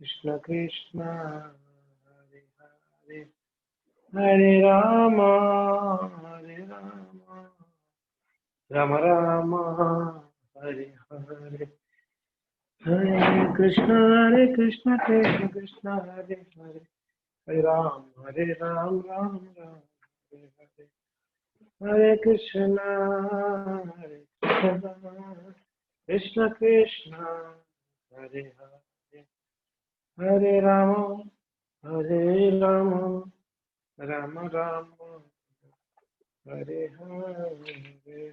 कृष्ण कृष्ण हरे हरे हरे राम राम राम हरे हरे हरे कृष्ण कृष्ण कृष्ण हरे हरे हरे राम राम राम हरे हरे हरे कृष्ण कृष्ण कृष्ण हरे हरे हरे राम राम राम हरे हरे।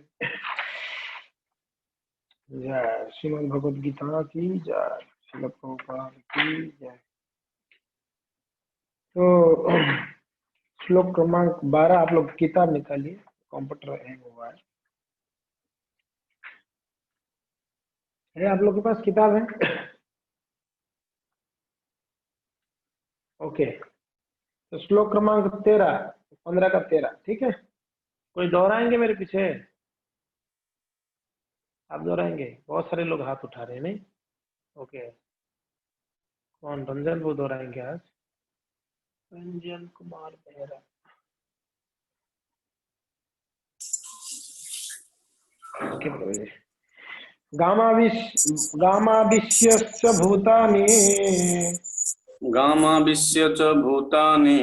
जय श्रीमद् भगवद गीता की जय, श्रील प्रभुपाद की जय। तो श्लोक क्रमांक 12 आप लोग किताब निकालिए, कंप्यूटर हैंग हुआ है आप लोग के पास किताब है? ओके, तो श्लोक क्रमांक 13, 15 का 13, ठीक है। कोई दोहराएंगे मेरे पीछे? आप दोहराएंगे? बहुत सारे लोग हाथ उठा रहे हैं, नहीं? ओके, कौन? रंजन वो दोहराएंगे आज? रंजन कुमार बेहरा। ओके बोलिए। गामाविश्यश्च भूतानि गामाविश्य च भूतानि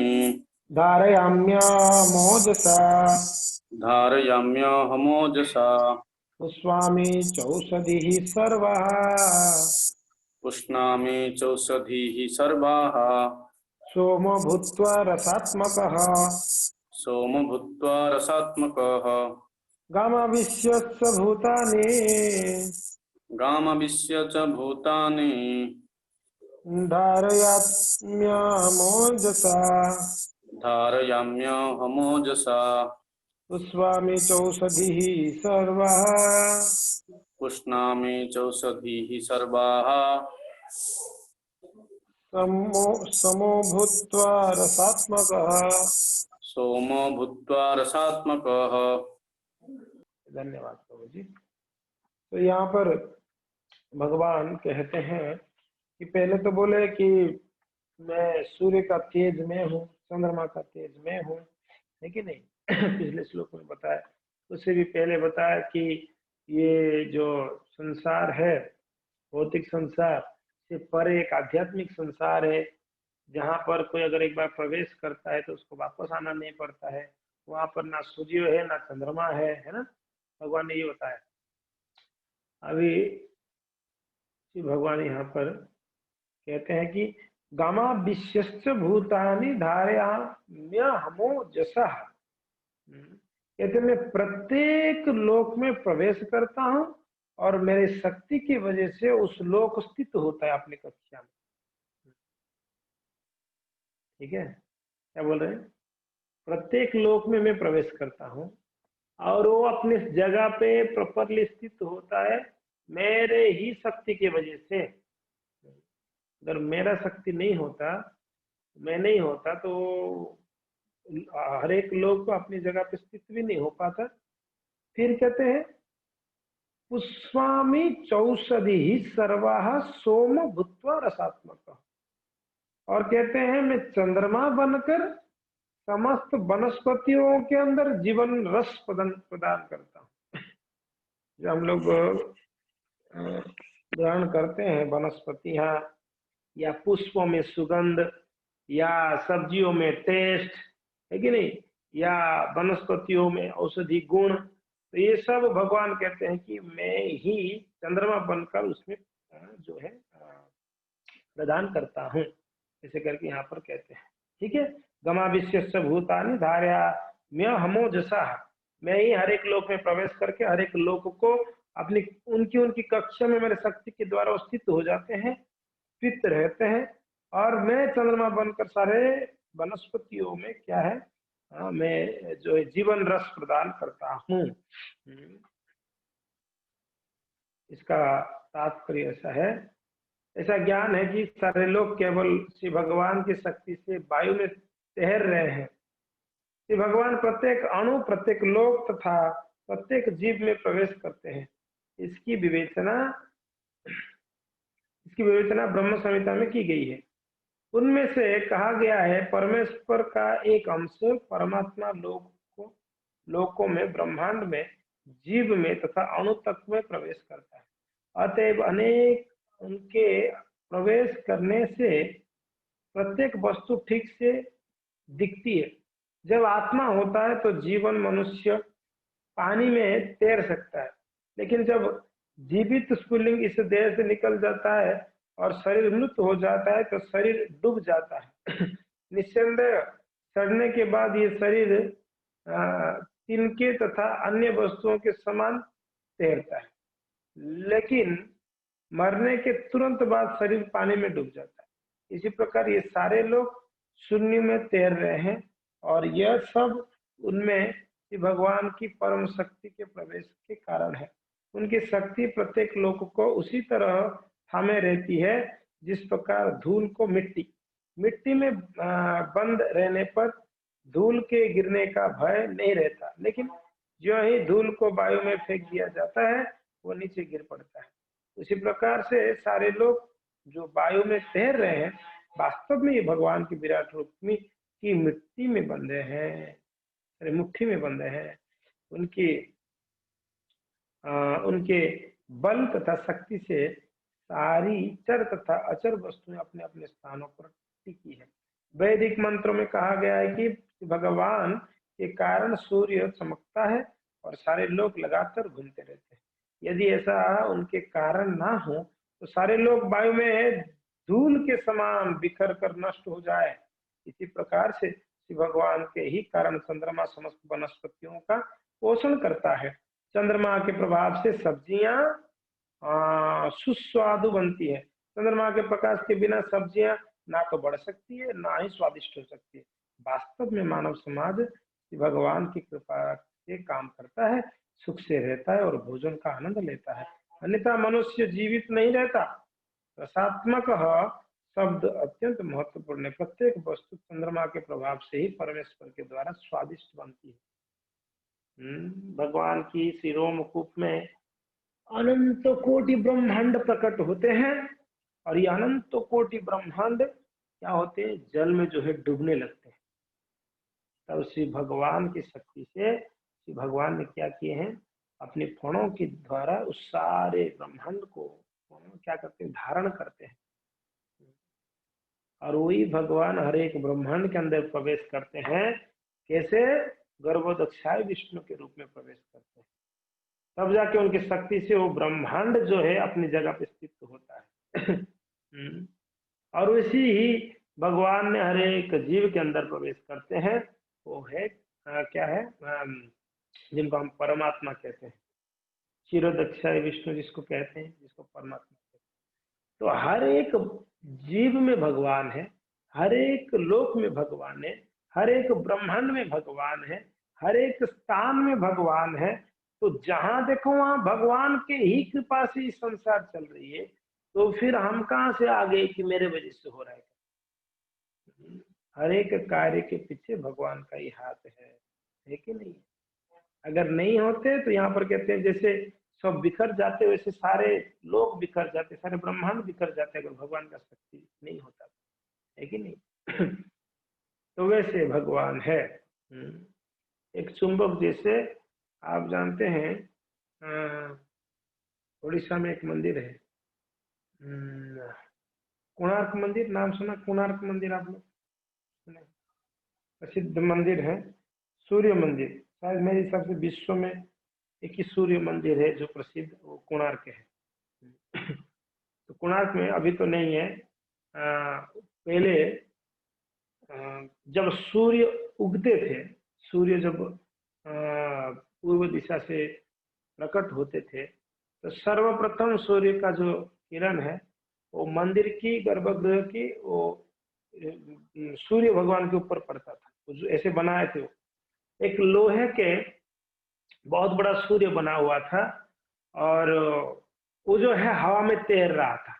धारयाम्यमोजसा धारयाम्यहमोजसा पुष्वामि चौषधिः सर्वः पुष्णामि चौषधीः सर्वाः सोमो भूत्वा रसात्मकः सोम भूत्वा रसात्मकः गामाविश्यश्च भूतानि गामाविश्य च भूतानि धारयाम्यमोजसा धारयाम्यहमोजसा पुष्वामि चौषधिः सर्वः पुष्णामि चौषधीः सर्वाः समो भूत्वा रसात्मकः। सोमो भूत्वा रसात्मकः। धन्यवाद प्रभु जी। तो यहाँ पर भगवान कहते हैं कि पहले तो बोले कि मैं सूर्य का तेज में हूँ, चंद्रमा का तेज में हूँ, है कि नहीं? पिछले श्लोक में बताया। उससे भी पहले बताया कि ये जो संसार है, भौतिक संसार से परे एक आध्यात्मिक संसार है, जहाँ पर कोई अगर एक बार प्रवेश करता है तो उसको वापस आना नहीं पड़ता है। वहां पर ना सूर्य है ना चंद्रमा है ना? भगवान ने ये बताया। अभी भगवान यहाँ पर कहते हैं कि गामा विश्वश्च भूतानि धारयाम्यहमो जसा। कहते मैं प्रत्येक लोक में प्रवेश करता हूँ और मेरे शक्ति की वजह से उस लोक स्थित होता है अपनी कक्षा में। ठीक है, क्या बोल रहे हैं? प्रत्येक लोक में मैं प्रवेश करता हूँ और वो अपनी जगह पे प्रॉपरली स्थित होता है मेरे ही शक्ति की वजह से। अगर मेरा शक्ति नहीं होता, मैं नहीं होता, तो हर एक लोग को अपनी जगह पे स्थित भी नहीं हो पाता। फिर कहते हैं पुष्पामि चौषधि ही सर्वाः सोम भूत्वा रसात्मक। और कहते हैं मैं चंद्रमा बनकर समस्त वनस्पतियों के अंदर जीवन रस प्रदान करता हूँ। जो हम लोग ग्रहण करते हैं वनस्पतियां या पुष्पों में सुगंध या सब्जियों में टेस्ट, है कि नहीं, या वनस्पतियों में औषधि गुण, तो ये सब भगवान कहते हैं कि मैं ही चंद्रमा बनकर उसमें जो है प्रदान करता हूँ। ऐसे करके यहाँ पर कहते हैं। ठीक है, गमा विश्व भूतानि धारयाम्यहमो जसा। मैं ही हर एक लोक में प्रवेश करके हर एक लोक को अपनी उनकी कक्षा में मेरे शक्ति के द्वारा स्थित हो जाते हैं, स्थित रहते हैं। और मैं चंद्रमा बनकर सारे वनस्पतियों में क्या है, मैं जो है जीवन रस प्रदान करता हूँ। इसका तात्पर्य ऐसा है, ऐसा ज्ञान है कि सारे लोग केवल श्री भगवान की शक्ति से वायु में तैर रहे हैं। श्री भगवान प्रत्येक अणु, प्रत्येक लोक तथा प्रत्येक जीव में प्रवेश करते हैं। इसकी विवेचना इसकी विवेचना ब्रह्म संहिता में की गई है। उनमें से कहा गया है परमेश्वर का एक अंश परमात्मा लोकों में, ब्रह्मांड में, जीव में तथा अणु तक में प्रवेश करता है। अतएव अनेक उनके प्रवेश करने से प्रत्येक वस्तु ठीक से दिखती है। जब आत्मा होता है तो जीवन मनुष्य पानी में तैर सकता है, लेकिन जब जीवित स्फुलिंग इस देह से निकल जाता है और शरीर मृत हो जाता है तो शरीर डूब जाता है। निस्संदेह सड़ने के बाद ये शरीर तिनके तथा अन्य वस्तुओं के समान तैरता है, लेकिन मरने के तुरंत बाद शरीर पानी में डूब जाता है। इसी प्रकार ये सारे लोग शून्य में तैर रहे हैं और यह सब उनमें भगवान की परम शक्ति के प्रवेश के कारण है। उनकी शक्ति प्रत्येक लोक को उसी तरह थामे रहती है जिस प्रकार धूल को मिट्टी में बंद रहने पर धूल के गिरने का भय नहीं रहता, लेकिन जो ही धूल को वायु में फेंक दिया जाता है वो नीचे गिर पड़ता है। उसी प्रकार से सारे लोग जो वायु में तैर रहे हैं वास्तव में ये भगवान की विराट रूप की मिट्टी में बंधे हैं, मुट्ठी में बंधे हैं। उनके बल तथा शक्ति से सारी चर तथा अचर वस्तुएं अपने अपने स्थानों पर टिकी है। वैदिक मंत्रों में कहा गया है कि भगवान के कारण सूर्य चमकता है और सारे लोग लगातार घूमते रहते हैं। यदि ऐसा उनके कारण ना हो तो सारे लोग वायु में धूल के समान बिखर कर नष्ट हो जाए। इसी प्रकार से भगवान के ही कारण चंद्रमा समस्त वनस्पतियों का पोषण करता है। चंद्रमा के प्रभाव से सब्जियां सुस्वादु बनती है। चंद्रमा के प्रकाश के बिना सब्जियां ना तो बढ़ सकती है ना ही स्वादिष्ट हो सकती है। वास्तव में मानव समाज भगवान की कृपा से काम करता है, सुख से रहता है और भोजन का आनंद लेता है, अन्यथा मनुष्य जीवित नहीं रहता। रसात्मक शब्द अत्यंत महत्वपूर्ण है। प्रत्येक वस्तु चंद्रमा के प्रभाव से ही परमेश्वर के द्वारा स्वादिष्ट बनती है। भगवान की श्री रोमकूप में अनंत कोटि ब्रह्मांड प्रकट होते हैं और ये अनंत कोटि ब्रह्मांड क्या होते हैं, जल में जो है डूबने लगते हैं। तब श्री भगवान की शक्ति से श्री भगवान ने क्या किए हैं, अपने फणों के द्वारा उस सारे ब्रह्मांड को क्या करते हैं, धारण करते हैं। और वही भगवान हर एक ब्रह्मांड के अंदर प्रवेश करते हैं। कैसे? गर्भोदक्षाय विष्णु के रूप में प्रवेश करते हैं, तब जाके उनकी शक्ति से वो ब्रह्मांड जो है अपनी जगह पे स्थित होता है। और उसी ही भगवान ने हर एक जीव के अंदर प्रवेश करते हैं। वो है क्या है, जिनको हम परमात्मा कहते हैं, क्षीरोदक्षाय विष्णु जिसको कहते हैं, जिसको परमात्मा कहते हैं। तो हर एक जीव में भगवान है, हर एक लोक में भगवान है, हर एक ब्रह्मांड में भगवान है, हर एक स्थान में भगवान है। तो जहां देखो वहां भगवान के ही कृपा से इस संसार चल रही है, तो फिर हम कहां से आ गए कि मेरे वजह से हो रहा है। हर एक कार्य के पीछे भगवान का ही हाथ है कि नहीं? अगर नहीं होते तो यहाँ पर कहते हैं जैसे सब बिखर जाते वैसे सारे लोग बिखर जाते, सारे ब्रह्मांड बिखर जाते अगर भगवान का शक्ति नहीं होता, है कि नहीं? तो वैसे भगवान है। एक चुंबक जैसे आप जानते हैं, उड़ीसा में एक मंदिर है, कोणार्क मंदिर, नाम सुना? कोणार्क मंदिर आप लोग सुने? प्रसिद्ध मंदिर है, सूर्य मंदिर। शायद मेरे हिसाब से विश्व में एक ही सूर्य मंदिर है जो प्रसिद्ध, वो कोणार्क है। तो कोणार्क में अभी तो नहीं है, पहले जब सूर्य उगते थे, सूर्य जब पूर्व दिशा से प्रकट होते थे, तो सर्वप्रथम सूर्य का जो किरण है वो मंदिर की गर्भगृह की वो सूर्य भगवान के ऊपर पड़ता था। जो ऐसे बनाए थे, एक लोहे के बहुत बड़ा सूर्य बना हुआ था और वो जो है हवा में तैर रहा था,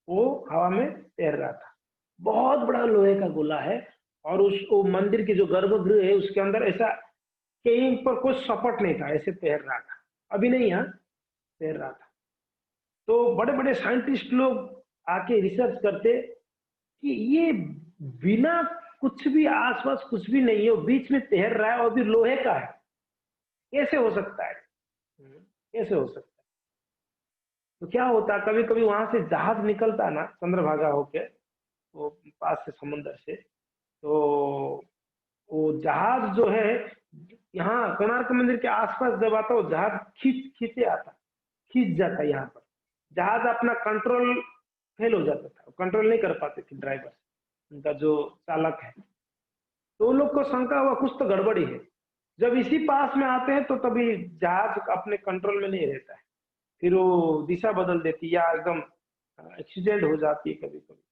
वो हवा में तैर रहा था। बहुत बड़ा लोहे का गोला है और उस मंदिर की जो गर्भगृह है उसके अंदर ऐसा कहीं पर कोई सपट नहीं था, ऐसे तैर रहा था। अभी नहीं, यहाँ तैर रहा था। तो बड़े बड़े साइंटिस्ट लोग आके रिसर्च करते कि ये बिना कुछ भी आसपास कुछ भी नहीं है, वो बीच में तैर रहा है और भी लोहे का है, कैसे हो सकता है? कैसे हो सकता है? तो क्या होता, कभी कभी वहां से जहाज निकलता ना चंद्रभागा होके, वो पास से समुद्र से, तो वो जहाज जो है यहाँ कोणार्क मंदिर के आसपास जब आता, वो जहाज खींचे आता, खींच जाता यहाँ पर। जहाज अपना कंट्रोल फेल हो जाता था, कंट्रोल नहीं कर पाते थे ड्राइवर, उनका जो चालक है। तो उन लोग को शंका हुआ कुछ तो गड़बड़ी है। जब इसी पास में आते हैं तो तभी जहाज अपने कंट्रोल में नहीं रहता है, फिर वो दिशा बदल देती या एकदम एक्सीडेंट हो जाती है कभी कभी।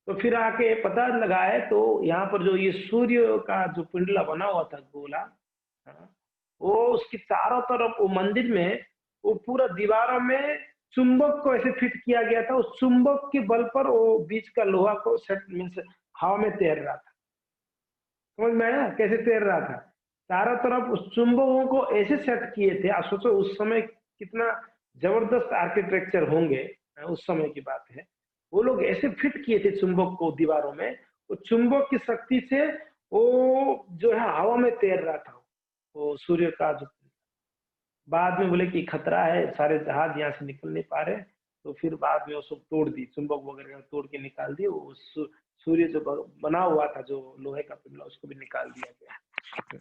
तो फिर आके पता लगा है, तो यहाँ पर जो ये सूर्य का जो पिंडला बना हुआ था गोला, हाँ, वो उसके चारों तरफ वो मंदिर में वो पूरा दीवारों में चुंबक को ऐसे फिट किया गया था, उस चुंबक के बल पर वो बीच का लोहा को सेट मीन्स हवा में तैर रहा था। समझ में आया कैसे तैर रहा था? चारों तरफ उस चुंबकों को ऐसे सेट किए थे, आप सोचो उस समय कितना जबरदस्त आर्किटेक्चर होंगे, उस समय की बात है। वो लोग ऐसे फिट किए थे चुंबक को दीवारों में, वो चुंबक की शक्ति से वो जो है हवा में तैर रहा था, वो सूर्य का जो। बाद में बोले कि खतरा है, सारे जहाज यहाँ से निकल नहीं पा रहे, तो फिर बाद में वो सब तोड़ दी, चुंबक वगैरह तोड़ के निकाल दिए, वो सूर्य जो बना हुआ था जो लोहे का पिंडला, उसको भी निकाल दिया गया।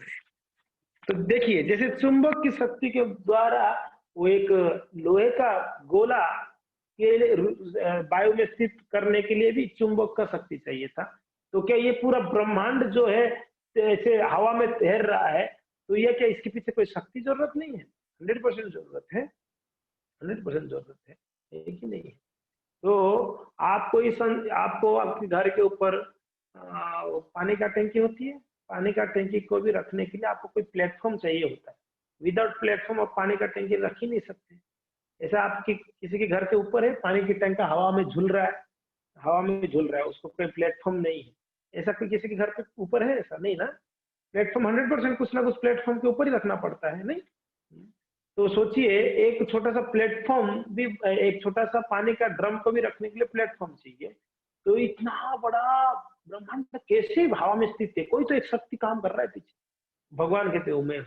तो देखिए जैसे चुंबक की शक्ति के द्वारा वो एक लोहे का गोला के वायु में स्थित करने के लिए भी चुंबक का शक्ति चाहिए था। तो क्या ये पूरा ब्रह्मांड जो है ऐसे हवा में तैर रहा है, तो ये क्या इसके पीछे कोई शक्ति जरूरत नहीं है? 100% जरूरत है, 100% जरूरत है कि नहीं है? तो आपको आपके घर के ऊपर पानी का टंकी होती है, पानी का टंकी को भी रखने के लिए आपको कोई प्लेटफॉर्म चाहिए होता है। विदाउट प्लेटफॉर्म आप पानी का टंकी रख ही नहीं सकते। ऐसा आपकी किसी के घर के ऊपर है, पानी की टंका हवा में झूल रहा है, हवा में झूल रहा है, उसको कोई प्लेटफॉर्म नहीं है। ऐसा कोई किसी के घर के ऊपर है? ऐसा नहीं ना। प्लेटफॉर्म 100% कुछ ना कुछ प्लेटफॉर्म के ऊपर ही रखना पड़ता है, नहीं? तो सोचिए एक छोटा सा प्लेटफॉर्म भी, एक छोटा सा पानी का ड्रम को भी रखने के लिए प्लेटफॉर्म चाहिए। तो इतना बड़ा ब्रह्मांड कैसे हवा में स्थित है? कोई तो एक शक्ति काम कर रहा है पीछे। भगवान कहते हो मैं,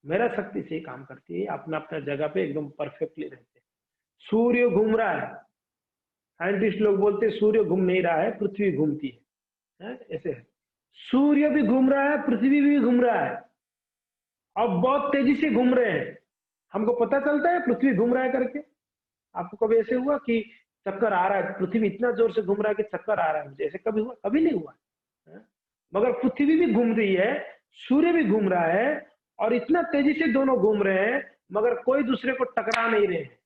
मेरा शक्ति से ही काम करती है, अपना अपना जगह पे एकदम परफेक्टली रहते हैं। सूर्य घूम रहा है, साइंटिस्ट लोग बोलते हैं सूर्य घूम नहीं रहा है, पृथ्वी घूमती है, ऐसे है। सूर्य भी घूम रहा है, पृथ्वी भी घूम रहा है, अब बहुत तेजी से घूम रहे हैं। हमको पता चलता है पृथ्वी घूम रहा है करके? आपको कभी ऐसे हुआ कि चक्कर आ रहा है, पृथ्वी इतना जोर से घूम रहा है कि चक्कर आ रहा है मुझे? ऐसे कभी हुआ? कभी नहीं हुआ है? मगर पृथ्वी भी घूम रही है, सूर्य भी घूम रहा है, और इतना तेजी से दोनों घूम रहे हैं, मगर कोई दूसरे को टकरा नहीं रहे हैं।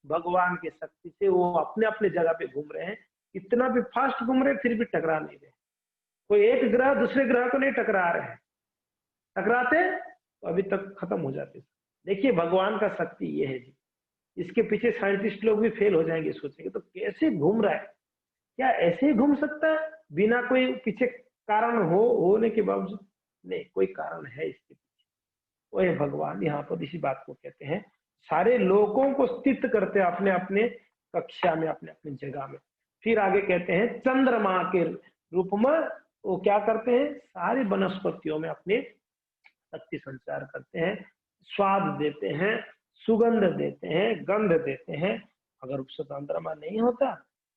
भगवान की शक्ति से वो अपने अपने जगह पे घूम रहे हैं, इतना भी फास्ट घूम रहे हैं, फिर भी टकरा नहीं रहे। कोई एक ग्रह दूसरे ग्रह को नहीं टकरा रहे हैं, टकराते तो अभी तक खत्म हो जाते। देखिए भगवान का शक्ति ये है जी, इसके पीछे साइंटिस्ट लोग भी फेल हो जाएंगे, सोचेंगे तो कैसे घूम रहा है, क्या ऐसे ही घूम सकता है बिना कोई पीछे कारण होने के बावजूद? नहीं, कोई कारण है इसके पीछे, वो है भगवान। यहाँ पर इसी बात को कहते हैं, सारे लोगों को स्थित करते हैं अपने अपने कक्षा में, अपने अपने जगह में। फिर आगे कहते हैं चंद्रमा के रूप में वो क्या करते हैं, सारी वनस्पतियों में अपने शक्ति संचार करते हैं, स्वाद देते हैं, सुगंध देते हैं, गंध देते हैं। अगर चंद्रमा नहीं होता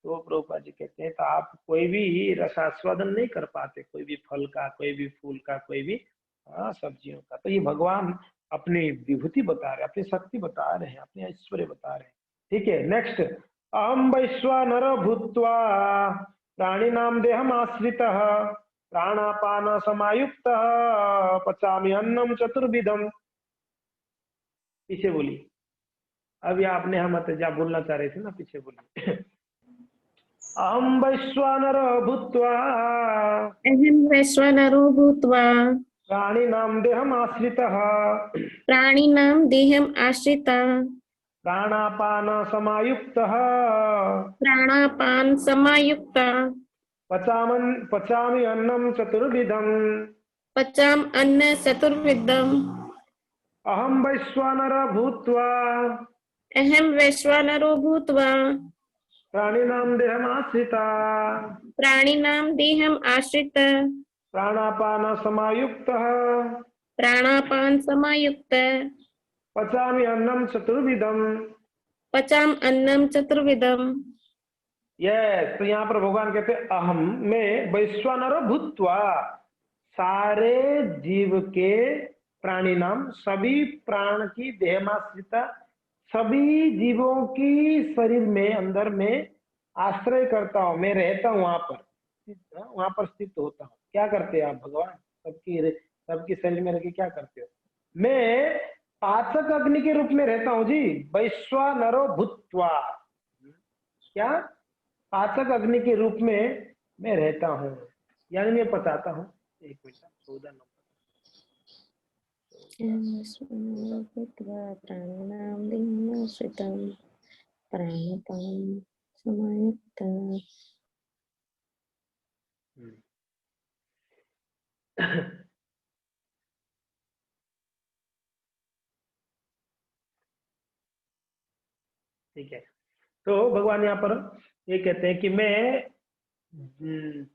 तो प्रभुपाद जी कहते हैं तो आप कोई भी रसास्वादन नहीं कर पाते, कोई भी फल का, कोई भी फूल का, कोई भी सब्जियों का। तो ये भगवान अपनी विभूति बता रहे हैं, अपनी शक्ति बता रहे हैं, अपने ऐश्वर्य बता रहे हैं। ठीक है, नेक्स्ट। अहम वैश्वानर भूत्वा प्राणिनाम देहम आश्रितः प्राणापान समायुक्त पचामि अन्नम चतुर्विधम। पीछे बोली, अभी आपने हम जा बोलना चाह रहे थे ना, पीछे बोली। अहम वैश्वानर भूत्वा अहं वैश्वानरो भूत्वा प्राणिनाम देहम आश्रितः प्राणिनां देहम् आश्रितः प्राणापान समायुक्तः प्राणापान समायुक्तः पचामि अन्नम चतुर्विधम। पचाम अन्न चतुर्विधम्। अहम वैश्वानर भूत्वा अहम वैश्वानरो भूत्वा प्राणिनां देहमाश्रिता प्राणिनां देहम् आश्रित प्राणापान समायुक्तः प्राणापान समायुक्त पचामि अन्नं चतुर्विधम। पचाम अन्नम चतुर्विधम। यस, तो यहाँ पर भगवान कहते हैं अहम में वैश्वानरो भूत्वा, सारे जीव के प्राणी नाम, सभी प्राण की देहमाश्रिता, सभी जीवों की शरीर में अंदर में आश्रय करता हूँ, मैं रहता हूँ वहां पर स्थित होता हूँ। क्या करते हैं आप भगवान? सबकी शरीर में रह के क्या करते हो? मैं पाचक अग्नि के रूप में रहता हूँ जी, वैश्वानरो भूत्वा। क्या? पाचक अग्नि के रूप में मैं रहता हूँ, यानी मैं पचाता हूँ। एक मिनट, 14 नंबर। प्राणिनां देहमाश्रितं प्राणापान समायुक्त। ठीक है, तो भगवान यहाँ पर ये कहते हैं कि मैं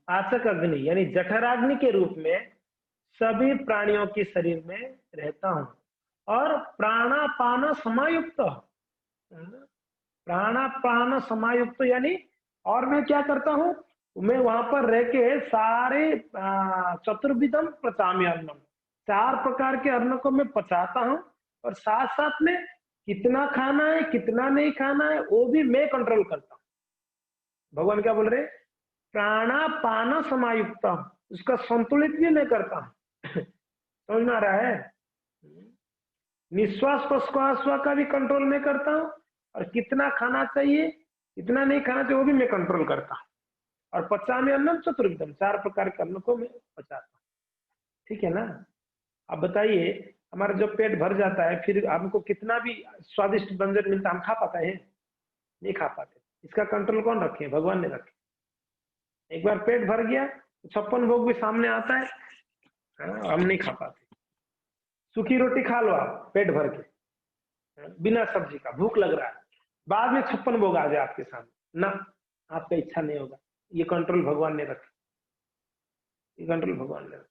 पाचक अग्नि यानी जठराग्नि के रूप में सभी प्राणियों के शरीर में रहता हूँ और प्राणापान समायुक्त। प्राणापान समायुक्त यानी, और मैं क्या करता हूँ? मैं वहां पर रह के सारे चतुर्विधम पचामी अन्नम, 4 प्रकार के अन्न को मैं पचाता हूँ, और साथ साथ में कितना खाना है कितना नहीं खाना है वो भी मैं कंट्रोल करता हूँ। भगवान क्या बोल रहे? प्राणापान समायुक्त, उसका संतुलित भी मैं करता हूँ। समझ में आ रहा है? निश्वास प्रश्वास का भी कंट्रोल मैं करता हूँ, और कितना खाना चाहिए कितना नहीं खाना चाहिए वो भी मैं कंट्रोल करता हूँ। और पचामी अन्नम चतुर्विधम, 4 प्रकार के अन्न को मैं पचाता हूँ। ठीक है ना? अब बताइए, हमारा जब पेट भर जाता है फिर हमको कितना भी स्वादिष्ट व्यंजन मिलता है, हम खा पाते हैं? नहीं खा पाते। इसका कंट्रोल कौन रखे? भगवान ने रखे। एक बार पेट भर गया तो 56 भोग भी सामने आता है, हम नहीं खा पाते। सूखी रोटी खा लो आप पेट भर के, बिना सब्जी का, भूख लग रहा है, बाद में 56 भोग आ जाए आपके सामने, ना, आपका इच्छा नहीं होगा। ये कंट्रोल भगवान ने रखा, ये कंट्रोल भगवान ने रखा।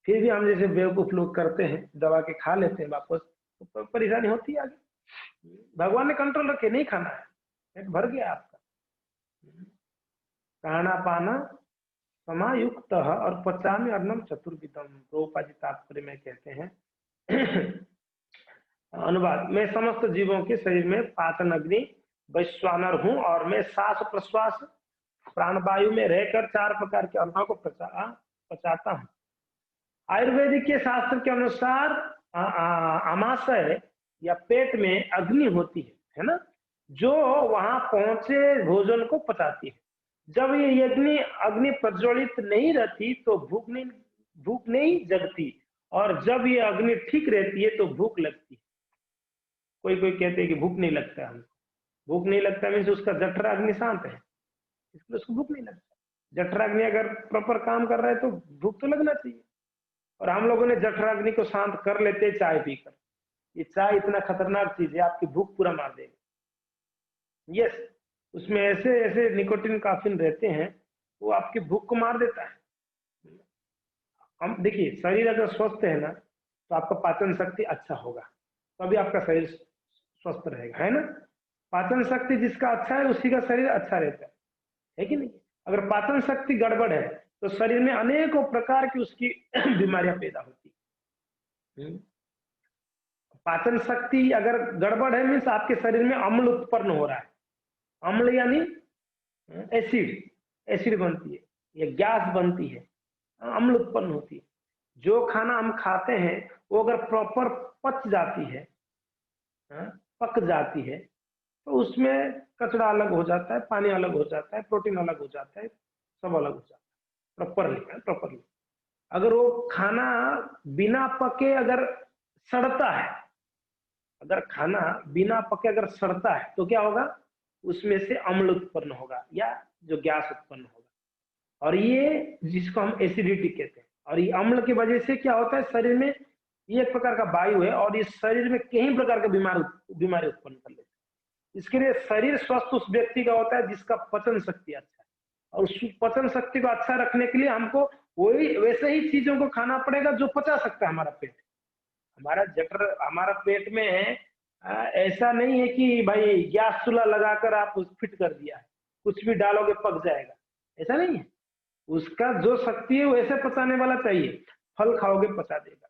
फिर भी हम जैसे बेवकूफ लोग करते हैं, दबा के खा लेते हैं वापस, तो परेशानी होती है आगे। भगवान ने कंट्रोल रखे, नहीं खाना है, पेट भर गया आपका। प्राणापान समायुक्त और पचामी अन्नम चतुर्विधम। प्रभुपाद जी तात्पर्य में कहते हैं अनुवाद, मैं समस्त जीवों के शरीर में पाचन अग्नि वैश्वानर हूँ, और मैं श्वास प्रश्वास प्राणवायु में रहकर 4 प्रकार के अन्नों को पचाता हूँ। आयुर्वेदिक के शास्त्र के अनुसार आमाशय या पेट में अग्नि होती है ना, जो वहां पहुंचे भोजन को पचाती है। जब ये अग्नि प्रज्वलित नहीं रहती तो भूख नहीं जगती, और जब ये अग्नि ठीक रहती है तो भूख लगती है। कोई कहते हैं कि भूख नहीं लगता हमको। भूख नहीं लगता मीन्स उसका जठराग्नि शांत है, इसलिए उसको भूख नहीं लगता। जठराग्नि अगर प्रॉपर काम कर रहा है तो भूख तो लगना चाहिए। और हम लोगों ने जठराग्नि को शांत कर लेते चाय पीकर। ये चाय इतना खतरनाक चीज है, आपकी भूख पूरा मार देगा। यस, उसमें ऐसे ऐसे निकोटिन काफिन रहते हैं, वो आपकी भूख को मार देता है। हम देखिए, शरीर अगर स्वस्थ है ना तो आपका पाचन शक्ति अच्छा होगा, तभी आपका शरीर स्वस्थ रहेगा, है ना? पाचन शक्ति जिसका अच्छा है उसी का शरीर अच्छा रहता है कि नहीं? अगर पाचन शक्ति गड़बड़ है तो शरीर में अनेकों प्रकार की उसकी बीमारियां पैदा होती है। पाचन शक्ति अगर गड़बड़ है मीन्स आपके शरीर में अम्ल उत्पन्न हो रहा है। अम्ल यानी एसिड बनती है या गैस बनती है, अम्ल उत्पन्न होती है। जो खाना हम खाते हैं वो अगर प्रॉपर पच जाती है, पक जाती है, तो उसमें कचरा अलग हो जाता है, पानी अलग हो जाता है, प्रोटीन अलग हो जाता है, सब अलग हो जाता है प्रॉपरली। अगर वो खाना बिना पके अगर सड़ता है, अगर खाना बिना पके अगर सड़ता है तो क्या होगा? उसमें से अम्ल उत्पन्न होगा या जो गैस उत्पन्न होगा, और ये जिसको हम एसिडिटी कहते हैं। और ये अम्ल की वजह से क्या होता है शरीर में, ये एक प्रकार का वायु है और ये शरीर में कई प्रकार का बीमारी उत्पन्न कर लेता है। इसके लिए शरीर स्वस्थ उस व्यक्ति का होता है जिसका पचन शक्ति अच्छा है, और उस पचन शक्ति को अच्छा रखने के लिए हमको वही वैसे ही चीजों को खाना पड़ेगा जो पचा सकता है हमारा पेट। हमारा जठर हमारा पेट में है, ऐसा नहीं है कि भाई गैस चूल्हा लगाकर आप फिट कर दिया है, कुछ भी डालोगे पक जाएगा, ऐसा नहीं है। उसका जो शक्ति है वैसे पचाने वाला चाहिए। फल खाओगे पचा देगा,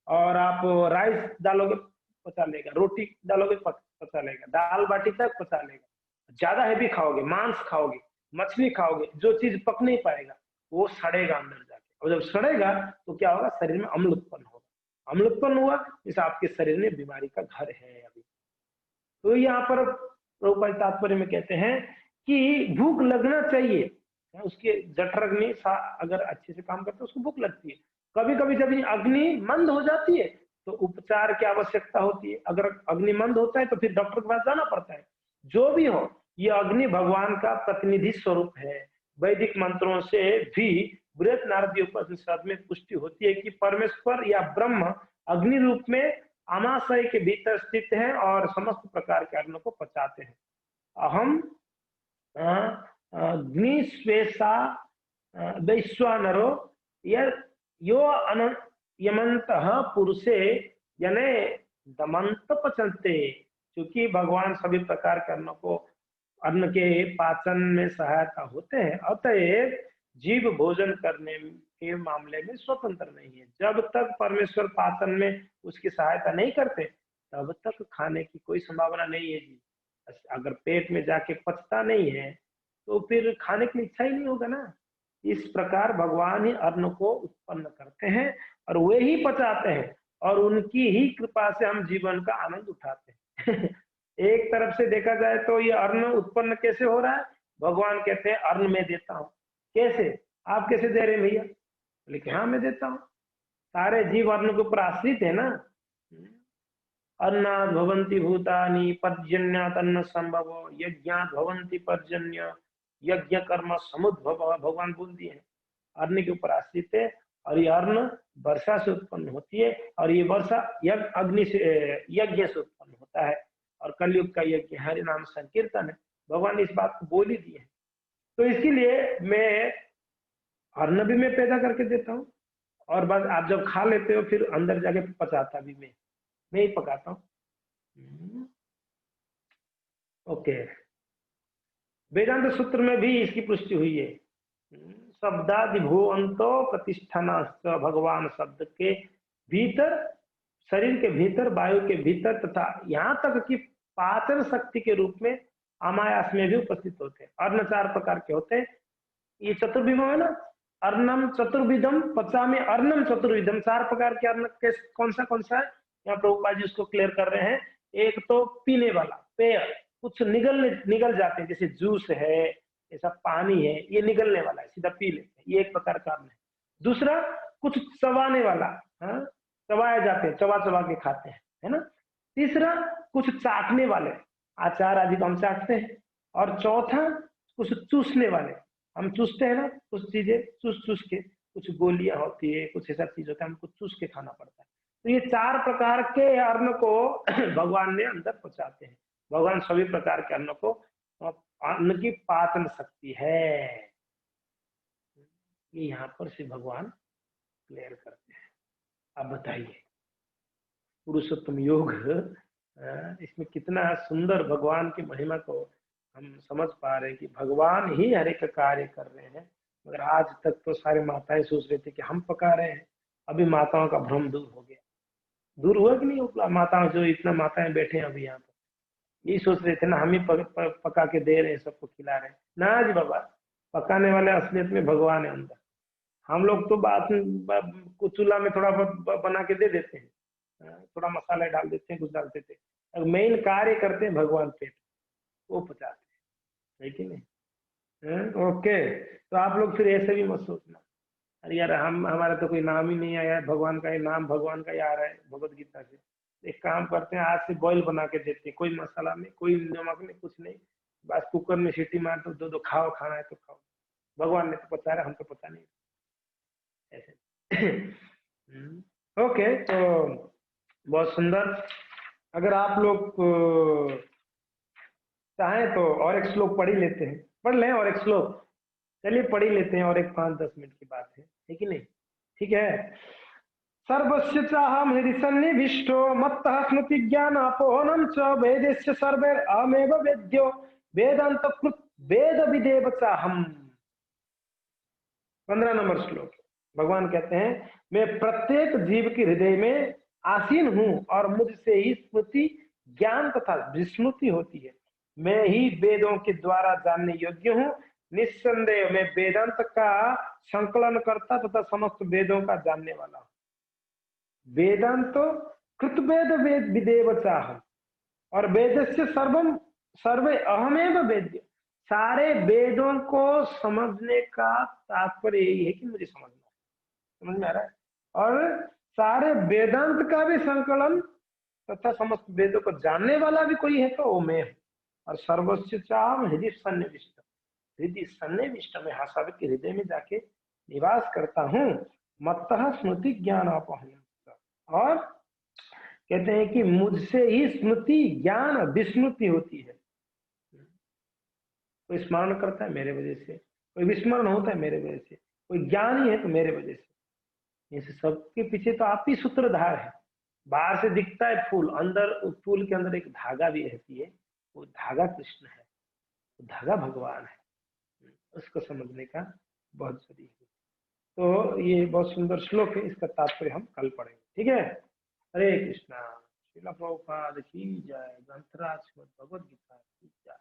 और आप राइस डालोगे पचा लेगा, रोटी डालोगे पचा लेगा, दाल बाटी तक पचा लेगा। ज्यादा हैवी खाओगे, मांस खाओगे, मछली खाओगे, जो चीज पक नहीं पाएगा वो सड़ेगा अंदर जाके, और जब सड़ेगा तो क्या होगा, शरीर में अम्ल उत्पन्न होगा। अम्ल उत्पन्न हुआ इस आपके शरीर में बीमारी का घर है अभी। तो यहाँ पर प्रभुपाद तात्पर्य में कहते हैं कि भूख लगना चाहिए, उसके जठर अग्नि अगर अच्छे से काम करते है उसको भूख लगती है। कभी कभी जब अग्नि मंद हो जाती है तो उपचार की आवश्यकता होती है। अगर अग्नि मंद होता है तो फिर डॉक्टर के पास जाना पड़ता है। जो भी हो, ये अग्नि भगवान का प्रतिनिधि स्वरूप है। वैदिक मंत्रों से भी बृहत नारदीय उपनिषद में पुष्टि होती है कि परमेश्वर या ब्रह्म अग्नि रूप में आमाशय के भीतर स्थित है और समस्त प्रकार के अग्नि को पचाते हैं। अहम अग्निश्वेसा वैश्वानरो यो यमंत पुरुषे यने दमंत पचनते। क्योंकि भगवान सभी प्रकार के अन्न को अन्न के पाचन में सहायता होते हैं, अतएव जीव भोजन करने के मामले में स्वतंत्र नहीं है। जब तक परमेश्वर पाचन में उसकी सहायता नहीं करते तब तक खाने की कोई संभावना नहीं है जी। अगर पेट में जाके पचता नहीं है तो फिर खाने की इच्छा ही नहीं होगा ना। इस प्रकार भगवान ही अन्न को उत्पन्न करते हैं और वे ही पचाते हैं, और उनकी ही कृपा से हम जीवन का आनंद उठाते हैं। एक तरफ से देखा जाए तो ये अन्न उत्पन्न कैसे हो रहा है, भगवान कहते हैं अन्न मैं देता हूँ। कैसे, आप कैसे दे रहे हैं भैया? बोले हाँ मैं देता हूँ। सारे जीव अन्न के ऊपर आश्रित है ना। अन्नात् भवन्ति भूतानि पर्जन्यात् अन्न संभव यज्ञात् भवन्ति पर्जन्य यज्ञ कर्म समुद्भव। भगवान बोल दिए हैं अन्न के ऊपर आश्रित है, और ये अन्न वर्षा से उत्पन्न होती है, और ये वर्षा अग्नि से यज्ञ से उत्पन्न होता है, और कलयुग का यज्ञ हरि नाम संकीर्तन है। भगवान ने इस बात को बोल ही दिए है। तो इसीलिए मैं अन्न भी मैं पैदा करके देता हूँ, और बस आप जब खा लेते हो फिर अंदर जाके पचाता भी मैं ही पकाता हूँ। ओके, वेदांत सूत्र में भी इसकी पुष्टि हुई है। शब्दादिभुवंतो प्रतिष्ठानाश्च, भगवान शब्द के भीतर, शरीर के भीतर, वायु के भीतर, तथा यहाँ तक कि पाचन शक्ति के रूप में आमायास में भी उपस्थित होते हैं। अन्न 4 प्रकार के होते हैं। ये चतुर्विधम है ना, अर्णम चतुर्विधम पचामी अर्णम चतुर्विधम। 4 प्रकार के अन्न कौन सा है, यहाँ प्रभुपाद जी उसको क्लियर कर रहे हैं। एक तो पीने वाला पेय, कुछ निगल जाते हैं, जैसे जूस है, ऐसा पानी है, ये निगलने वाला है, सीधा पी लेते हैं, ये एक प्रकार का अन्न है। दूसरा कुछ चबाने वाला, चबाए जाते हैं, चबा चबा के खाते हैं, है ना। तीसरा कुछ चाटने वाले, अचार आदि को हम चाटते हैं। और चौथा कुछ चूसने वाले, हम चूसते हैं ना कुछ चीजें, चूस के, कुछ गोलियां होती है, कुछ ऐसा चीज होता है, हमको चूस के खाना पड़ता है। तो ये 4 प्रकार के अन्न को भगवान ने अंदर पचाते हैं। भगवान सभी प्रकार के अन्न को, अन्न की पाचन शक्ति है, ये यहाँ पर से भगवान क्लियर करते हैं। अब बताइए पुरुषोत्तम योग, इसमें कितना सुंदर भगवान की महिमा को हम समझ पा रहे हैं कि भगवान ही हर एक कार्य कर रहे हैं। मगर आज तक तो सारे माताएं सोच रहे थे कि हम पका रहे हैं। अभी माताओं का भ्रम दूर हो गया। दूर हुआ कि नहीं हुआ? माताओं, जो इतना माताएं बैठे हैं अभी यहाँ पर, यही सोच रहे थे ना हम ही पका के दे रहे हैं, सबको खिला रहे हैं। ना जी बाबा, पकाने वाले असलियत में भगवान है अंदर। हम लोग तो बात चूल्हा में थोड़ा बहुत बना के दे देते हैं, थोड़ा मसाला डाल देते हैं, कुछ डाल देते हैं। मेन कार्य करते हैं भगवान, पेट वो पचाते हैं, है कि नहीं? ओके, तो आप लोग फिर ऐसे भी मत सोचना अरे यार हमारा तो कोई नाम ही नहीं आया है, भगवान का ही नाम भगवान का ही आ रहा है भगवत गीता से। एक काम करते हैं, आज से बॉईल बना के देते हैं, कोई मसाला नहीं, कोई नमक नहीं, कुछ नहीं, बस कुकर में सीटी मार दो, दो खाओ, खाना है तो खाओ। भगवान ने तो पचा रहा, हम तो पता नहीं ऐसे। ओके, तो बहुत सुंदर। अगर आप लोग चाहे तो और एक श्लोक पढ़ ही लेते हैं, पढ़ लें और एक श्लोक, चलिए पढ़ ही लेते हैं, और एक 5-10 मिनट की बात है कि नहीं? ठीक है। सर्वस्य चाहम हृदि सन्निविष्टो मत्तः स्मृति ज्ञानापोहनम च वेदेस्य सर्वैर अहमेव वेद्यो वेदांत कृत वेद विदेव चाहम। 15 नंबर श्लोक। भगवान कहते हैं मैं प्रत्येक जीव के हृदय में आसीन हूं और मुझसे ही स्मृति ज्ञान तथा विस्मृति होती है। मैं ही वेदों के द्वारा जानने योग्य हूँ। निस्संदेह मैं वेदांत का संकलन करता तथा समस्त वेदों का जानने वाला हूँ। वेदांत कृत वेद वेद विदेव चाहम, और वेदस्य सर्वम सर्वे अहमेव वेद्य। सारे वेदों को समझने का तात्पर्य यही है कि मुझे समझना है। समझ में आ रहा है? और सारे वेदांत का भी संकलन तथा समस्त वेदों को जानने वाला भी कोई है तो वो मैं हूँ। और सर्वस्व चाहम हृदय सन्निविष्ट, हृदय सन्निविष्ट में हासावी के हृदय में जाके निवास करता हूँ। मत्तः स्मृति ज्ञान अपहरण, और कहते हैं कि मुझसे ही स्मृति ज्ञान विस्मृति होती है। कोई स्मरण करता है मेरे वजह से, कोई विस्मरण होता है मेरे वजह से, कोई ज्ञान ही है तो मेरे वजह से। इस सबके पीछे तो आप ही सूत्रधार है। बाहर से दिखता है फूल, अंदर उस फूल के अंदर एक धागा भी रहती है, वो धागा कृष्ण है, वो धागा भगवान है। उसको समझने का बहुत जरूरी है। तो ये बहुत सुंदर श्लोक है, इसका तात्पर्य हम कल पढ़ेंगे। ठीक है। हरे कृष्णा। श्रील प्रभुपाद की जय। ग्रंथराज भगवद गीता की जय।